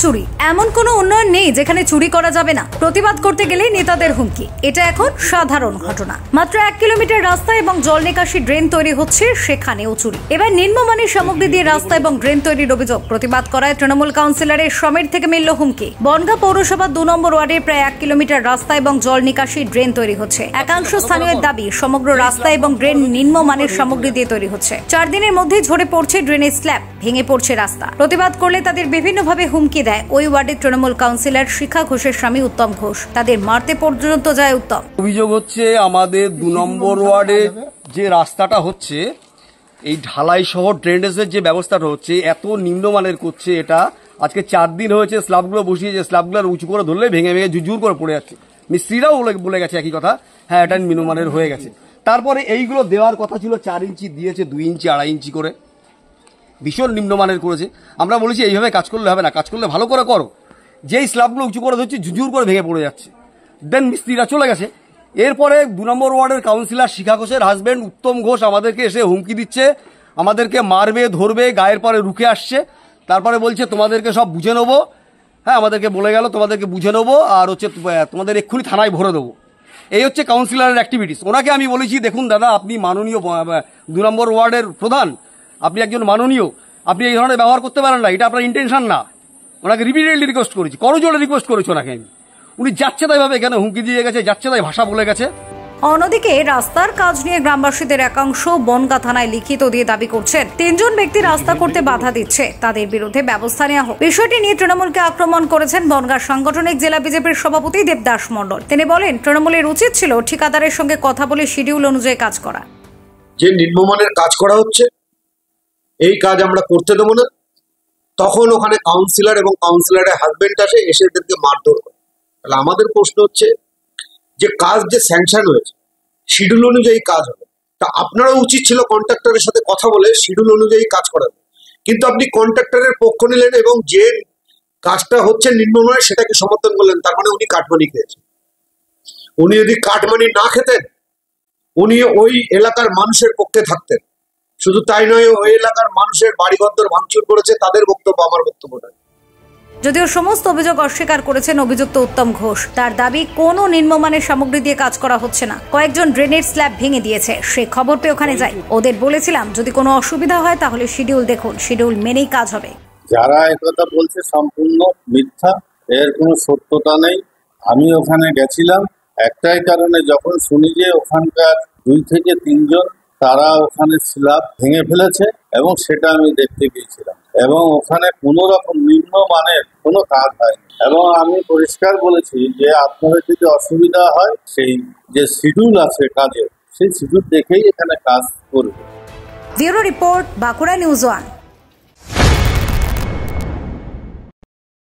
চুরি, এমন কোনো উন্নয়ন নেই যেখানে চুরি করা যাবে না। প্রতিবাদ করতে গেলে নেতাদের হুমকি, এটা এখন সাধারণ ঘটনা। মাত্র 1 কিলোমিটার রাস্তা এবং জল নিকাশি ড্রেন তৈরি হচ্ছে, সেখানেও চুরি। এবার নিম্নমানের সামগ্রী দিয়ে রাস্তা এবং ড্রেন তৈরির অভিযোগ। প্রতিবাদ করায় তৃণমূল কাউন্সিলরের সমীর থেকে মিলল হুমকি। বনগাঁ পৌরসভা 2 নম্বর ওয়ার্ডের প্রায় 1 কিলোমিটার রাস্তা এবং জল নিকাশি ড্রেন তৈরি হচ্ছে। একাংশ স্থানীয়দের দাবি, সমগ্র রাস্তা এবং ড্রেন নিম্নমানের সামগ্রী দিয়ে তৈরি হচ্ছে। 4 দিনের মধ্যে ঝরে পড়ছে ড্রেনের স্ল্যাব, ভেঙে পড়ছে রাস্তা। প্রতিবাদ করলে তাদের বিভিন্নভাবে হুমকি দেয় ওই ওয়ার্ডের তৃণমূল কাউন্সিলর শিখা ঘোষের স্বামী উত্তম ঘোষ। তাদের মারতে পর্যন্ত যায় উত্তম। অভিযোগ হচ্ছে আমাদের 2 নম্বর ওয়ার্ডে যে রাস্তাটা হচ্ছে, এই ঢালাই সহ ড্রেনেজের যে ব্যবস্থাটা হচ্ছে এত নিম্নমানের করছে। এটা আজকে 4 দিন হয়েছে, স্ল্যাবগুলো বসিয়েছে, স্ল্যাবগুলো উঁচু করে ধরলে ভেঙে ভেঙে জুজুর করে পড়ে যাচ্ছে। মিস্ত্রিরাও বলে গেছে একই কথা, হ্যাঁ এটা নিম্নমানের হয়ে গেছে। তারপরে এইগুলো দেওয়ার কথা ছিল 4 ইঞ্চি, দিয়েছে 2 ইঞ্চি 2.5 ইঞ্চি করে, ভীষণ নিম্নমানের করেছে। আমরা বলেছি এইভাবে কাজ করলে হবে না, কাজ করলে ভালো করে করো। যেই স্ল্যাবগুলো উঁচু করে ধরছে জুজুর করে ভেঙে পড়ে যাচ্ছে। দেন মিস্ত্রিরা চলে গেছে। এরপরে 2 নম্বর ওয়ার্ডের কাউন্সিলর শিখা ঘোষের হাজব্যান্ড উত্তম ঘোষ আমাদেরকে এসে হুমকি দিচ্ছে, আমাদেরকে মারবে, ধরবে, গায়ের পরে রুখে আসছে। তারপরে বলছে তোমাদেরকে সব বুঝে নেবো। হ্যাঁ, আমাদেরকে বলে গেল তোমাদেরকে বুঝে নেবো, আর হচ্ছে তোমাদের এক্ষুনি থানায় ভরে দেবো। এই হচ্ছে কাউন্সিলরের অ্যাক্টিভিটিস। ওনাকে আমি বলেছি, দেখুন দাদা, আপনি মাননীয় 2 নম্বর ওয়ার্ডের প্রধান, আপনি একজন মাননীয়, আপনি এই ধরনের ব্যবহার করতে পারেন না, এটা আপনার ইন্টেনশন না। ওনাকে রিপিটেডলি রিকোয়েস্ট করেছি, করজোড়ে রিকোয়েস্ট করেছি ওনাকে আমি। উনি যাচ্ছে তাই ভাবে এখানে হুমকি দিয়ে গেছে, যাচ্ছে তাই ভাষা বলে গেছে। অন্যদিকে রাস্তার কাজ নিয়ে গ্রামবাসীদের একাংশ বনগাঁ থানায় লিখিত দিয়ে দাবি করছেন 3 জন ব্যক্তি রাস্তা করতে বাধা দিচ্ছে, তাদের বিরুদ্ধে ব্যবস্থা নেওয়া হোক। বিষয়টি নিয়ে তৃণমূলকে আক্রমণ করেছেন বনগাঁ সাংগঠনিক জেলা বিজেপির সভাপতি দেবদাস মণ্ডল। তিনি বলেন, তৃণমূলের উচিত ছিল ঠিকাদারের সঙ্গে কথা বলে শিডিউল অনুযায়ী কাজ করা। যে নিম্নমানের কাজ করা হচ্ছে, এই কাজ আমরা করতে দেবো না। তখন ওখানে কাউন্সিলর এবং কাউন্সিলরের হাজবেন্ড এসে এদেরকে মারধর করে। তাহলে আমাদের প্রশ্ন হচ্ছে যে কাজ যে স্যাংশন হয়েছে শিডিউল অনুযায়ী কাজ হবে, তা আপনারও উচিত ছিল কন্ট্রাক্টরের সাথে কথা বলে শিডিউল অনুযায়ী কাজ করাবে। কিন্তু আপনি কন্ট্রাক্টরের পক্ষ নিলেন এবং যে কাজটা হচ্ছে নিম্নমানের সেটাকে সমর্থন করলেন। তার মানে উনি কাটমানি খেয়েছেন। উনি যদি কাটমানি না খেতেন, উনি ওই এলাকার মানুষের পক্ষে থাকতেন। শুধু তাই নয়, ওই এলাকার মানুষের বাড়িঘর ভাঙচুর করেছে, তাদের বক্তব্য আমার বক্তব্য নয়। যদিও সমস্ত অভিযোগ অস্বীকার করেছেন অভিযুক্ত উত্তম ঘোষ। তার দাবি, কোনো নিম্নমানের সামগ্রী দিয়ে কাজ করা হচ্ছে না। কয়েকজন ড্রেনের স্ল্যাব ভেঙে দিয়েছে, সে খবর পেয়ে ওখানে যাই। ওদের বলেছিলাম যদি কোনো অসুবিধা হয় তাহলে শিডিউল দেখুন, শিডিউল মেনেই কাজ হবে। যারা একথা বলছে সম্পূর্ণ মিথ্যা, এর কোনো সত্যতা নেই। আমি ওখানে গেছিলাম একটাই কারণে, যখন শুনি যে ওখানকার 2 থেকে 3 জন তারা ওখানে স্ল্যাব ভেঙে ফেলেছে এবং সেটা আমি দেখতে গিয়েছিলাম, এবং ওখানে কোনো রকম নিম্নমানের কোনো কাজ হয়নি। এবং আমি পরিষ্কার বলেছি যে আপনাদের যদি অসুবিধা হয়, সেই যে শিডিউল আছে কাজের, সেই শিডিউল দেখেই এখানে কাজ করবে। Bureau report, Bankura news 1।